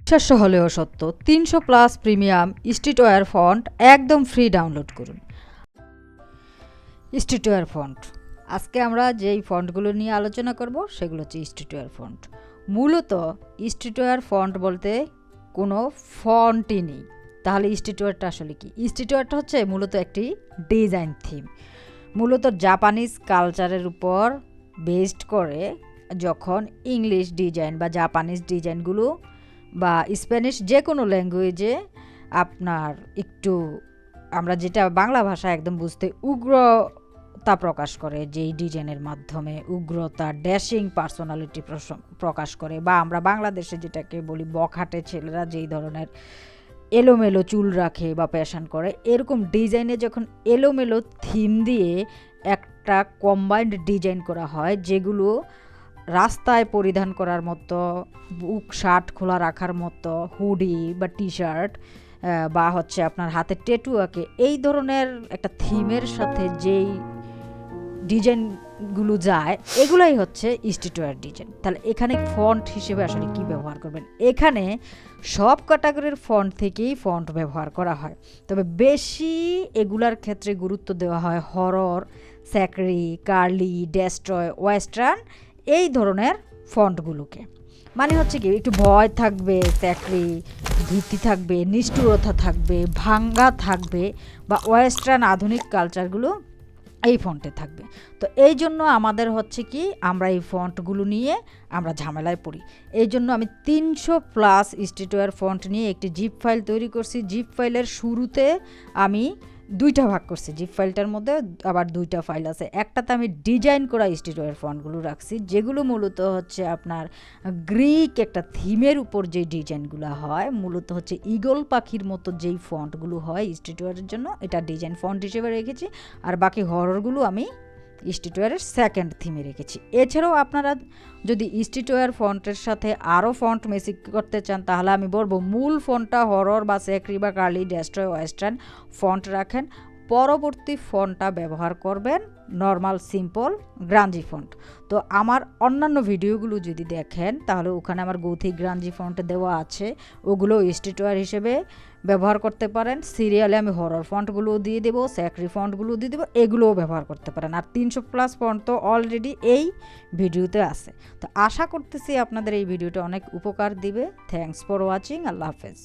বিশ্বাস্য হলেও সত্য 300+ premium streetwear font একদম ফ্রি ডাউনলোড করুন। স্ট্রিটওয়্যার ফন্ট, আজকে আমরা যেই ফন্টগুলো নিয়ে আলোচনা করব সেগুলো হচ্ছে স্ট্রিটওয়্যার ফন্ট। মূলত স্ট্রিটওয়্যার ফন্ট বলতে কোনো ফন্টই নেই। তাহলে স্ট্রিটওয়্যারটা আসলে কি? স্ট্রিটওয়্যারটা হচ্ছে মূলত একটি ডিজাইন থিম, মূলত জাপানিজ কালচারের উপর বেসড করে। যখন ইংলিশ ডিজাইন বা জাপানিজ ডিজাইনগুলো বা স্প্যানিশ যে কোনো ল্যাঙ্গুয়েজে আপনার একটু আমরা যেটা বাংলা ভাষা একদম বুঝতে উগ্রতা প্রকাশ করে, যেই ডিজাইনের মাধ্যমে উগ্রতা ড্যাশিং পার্সোনালিটি প্রকাশ করে, বা আমরা বাংলাদেশে যেটাকে বলি বখাটে ছেলেরা যেই ধরনের এলোমেলো চুল রাখে বা প্যাশন করে, এরকম ডিজাইনে যখন এলোমেলো থিম দিয়ে একটা কম্বাইন্ড ডিজাইন করা হয়, যেগুলো রাস্তায় পরিধান করার মতো, বুক শার্ট খোলা রাখার মতো, হুডি বা টি শার্ট বা হচ্ছে আপনার হাতে ট্যাটু আঁকে, এই ধরনের একটা থিমের সাথে যেই ডিজাইনগুলো যায়, এগুলাই হচ্ছে স্ট্রিটওয়্যার ডিজাইন। তাহলে এখানে ফন্ট হিসেবে আসলে কি ব্যবহার করবেন? এখানে সব ক্যাটাগরির ফন্ট থেকেই ফন্ট ব্যবহার করা হয়, তবে বেশি এগুলার ক্ষেত্রে গুরুত্ব দেওয়া হয় হরর, স্যাকরি, কার্লি, ডেস্ট্রয়, ওয়েস্টার্ন এই ধরনের ফন্টগুলোকে। মানে হচ্ছে কি, একটু ভয় থাকবে, স্যাকরি, ভীতি থাকবে, নিষ্ঠুরতা থাকবে, ভাঙ্গা থাকবে, বা ওয়েস্টার্ন আধুনিক কালচারগুলো এই ফন্টে থাকবে। তো এই জন্য আমাদের হচ্ছে কি, আমরা এই ফন্টগুলো নিয়ে আমরা ঝামেলায় পড়ি। এই জন্য আমি 300+ স্ট্রিটওয়্যার ফন্ট নিয়ে একটি জিপ ফাইল তৈরি করছি। জিপ ফাইলের শুরুতে আমি দুইটা ভাগ করছি, জিপ ফাইলটার মধ্যে আবার দুইটা ফাইল আছে। একটাতে আমি ডিজাইন করা স্ট্রিটওয়্যার ফন্টগুলো রাখছি, যেগুলো মূলত হচ্ছে আপনার গ্রিক একটা থিমের উপর যে ডিজাইনগুলো হয়, মূলত হচ্ছে ঈগল পাখির মতো যেই ফন্টগুলো হয় স্ট্রিটওয়্যারের জন্য, এটা ডিজাইন ফন্ট হিসেবে রেখেছি। আর বাকি হররগুলো আমি স্ট্রিটওয়্যারের সেকেন্ড থিমে রেখেছি। এছাড়াও আপনারা যদি স্ট্রিটওয়্যার ফন্টের সাথে আরও ফন্ট মেসিং করতে চান, তাহলে আমি বলবো মূল ফন্টটা হরর বা স্যাকরি বা কার্লি, ডেস্ট্রয়, ওয়েস্টার্ন ফন্ট রাখেন। পরবর্তী ফন্টটা ব্যবহার করবেন নর্মাল সিম্পল গ্রাঞ্জি ফন্ট। তো আমার অন্যান্য ভিডিওগুলো যদি দেখেন, তাহলে ওখানে আমার গৌথিক গ্রাঞ্জি ফন্ট দেওয়া আছে, ওগুলো স্ট্রিটওয়্যার হিসেবে ব্যবহার করতে পারেন। সিরিয়ালে আমি হরর ফন্টগুলোও দিয়ে দেবো, স্যাকরি ফন্টগুলোও দিয়ে দেবো, এগুলোও ব্যবহার করতে পারেন। আর 300+ ফন্ট তো অলরেডি এই ভিডিওতে আছে। তো আশা করতেছি আপনাদের এই ভিডিওটা অনেক উপকার দিবে। Thanks for watching. আল্লাহ হাফেজ।